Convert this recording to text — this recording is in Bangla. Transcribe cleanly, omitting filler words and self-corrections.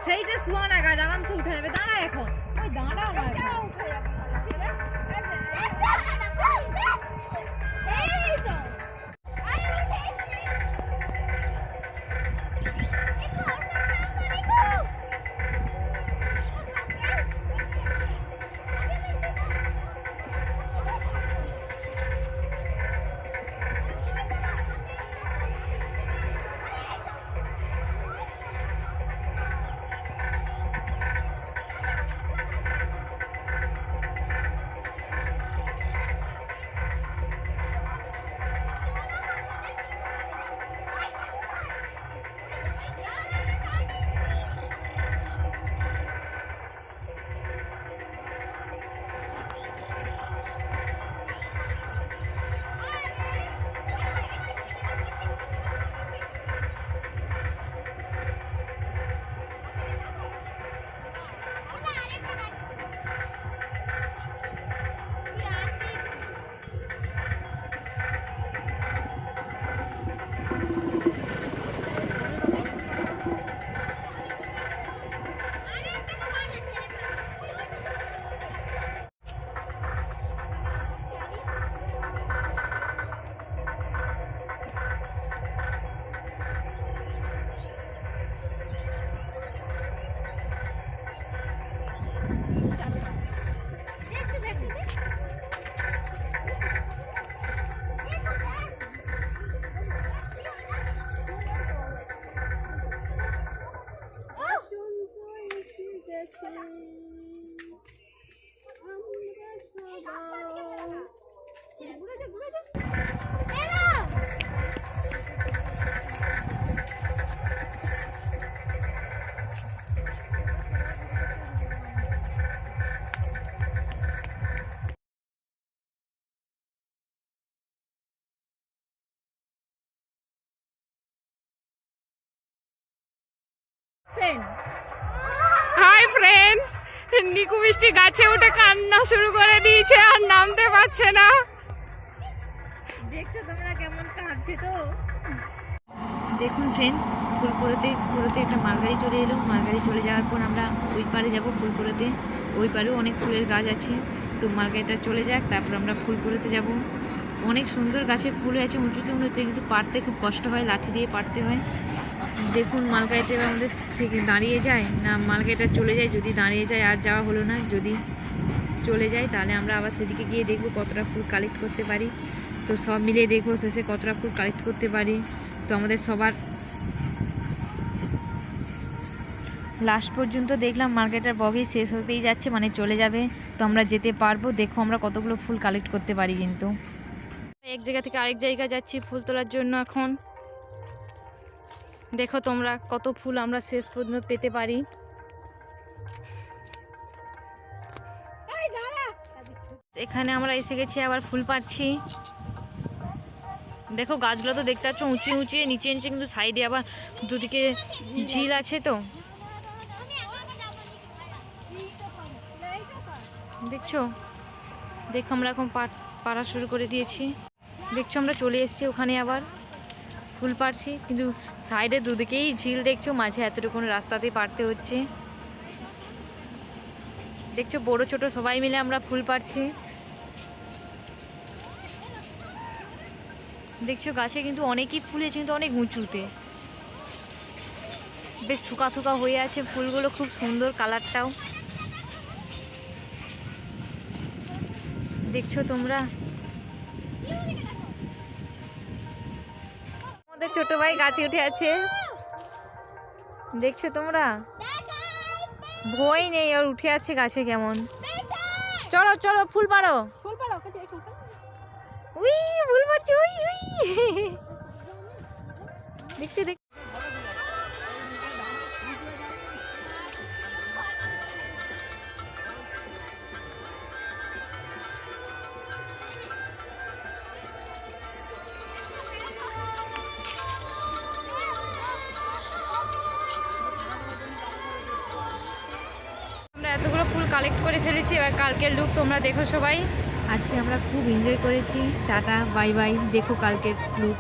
সেইটা শোয়া না গাছ আরামসে উঠে যাবে। দাঁড়া এখন, ওই দাঁড়া না এখন। এই তো হাই ফ্রেন্ডস, নিকু মিষ্টি গাছে উঠে কান্না শুরু করে দিয়েছে, আর নামতে পারছে না। দেখছো তোমরা কেমন কাঁদছে তো। দেখুন ফ্রেন্ডস, ফুলপুরোতে একটা মালগাড়ি চলে এলো। মালগাড়ি চলে যাওয়ার পর আমরা ওই পারে যাবো ফুলপুরোতে। ওই পারেও অনেক ফুলের গাছ আছে, তো মালগাড়িটা চলে যাক, তারপর আমরা ফুলপুরোতে যাব। অনেক সুন্দর গাছে ফুল আছে উঁচুতে উঁচুতে, কিন্তু পাড়তে খুব কষ্ট হয়, লাঠি দিয়ে পাড়তে হয়। দেখুন মালগাড়িটা এবার আমাদের থেকে দাঁড়িয়ে যায় না, মালগাড়িটা চলে যায়। যদি দাঁড়িয়ে যায় আর যাওয়া হলো না, যদি চলে যায় তাহলে আমরা আবার সেদিকে গিয়ে দেখবো কতটা ফুল কালেক্ট করতে পারি। তো সব মিলিয়ে দেখবো শেষে কতটা ফুল কালেক্ট করতে পারি। তো আমাদের সবার লাস্ট পর্যন্ত দেখলাম মার্কেটের বগি শেষ হতেই যাচ্ছে, মানে চলে যাবে। তো আমরা যেতে পারবো, দেখো আমরা কতগুলো ফুল কালেক্ট করতে পারি। কিন্তু এক জায়গা থেকে আরেক জায়গায় যাচ্ছি ফুল তোলার জন্য। এখন দেখো তোমরা কত ফুল আমরা শেষ পর্যন্ত পেতে পারি। এখানে আমরা এসে গেছি, আবার ফুল পাড়ছি। দেখো গাছগুলো তো দেখতে পাচ্ছ উঁচু উঁচু, নিচে নিচে, কিন্তু সাইডে আবার দুদিকে ঝিল আছে। তো দেখছো, দেখো আমরা এখন পাড়া শুরু করে দিয়েছি। দেখছো আমরা চলে এসেছি ওখানে, আবার ফুল পাড়ছি, কিন্তু সাইডে দুদিকেই ঝিল দেখছো, মাঝে এতটুকু রাস্তাতেই পাড়তে হচ্ছে। দেখছো বড় ছোট সবাই মিলে আমরা ফুল পাড়ছি। দেখছো গাছে কিন্তু অনেকই ফুল আছে, কিন্তু অনেক উঁচুতে, বেশ থুকা থুকা হয়ে আছে ফুলগুলো, খুব সুন্দর কালারটাও। দেখছো তোমরা, আমাদের ছোট ভাই গাছে উঠে আছে, দেখছো তোমরা, ভয় নেই, আর উঠে আছে গাছে কেমন। চলো চলো ফুল পাড়ো, উই ফুল পাড়ছি, উই উই। দেখছো দেখ, আমরা এতগুলো ফুল কালেক্ট করে ফেলেছি। এবার কালকের লুক তোমরা দেখো সবাই। আজকে আমরা খুব এনজয় করেছি। টাটা বাই বাই, দেখো কালকের লুক।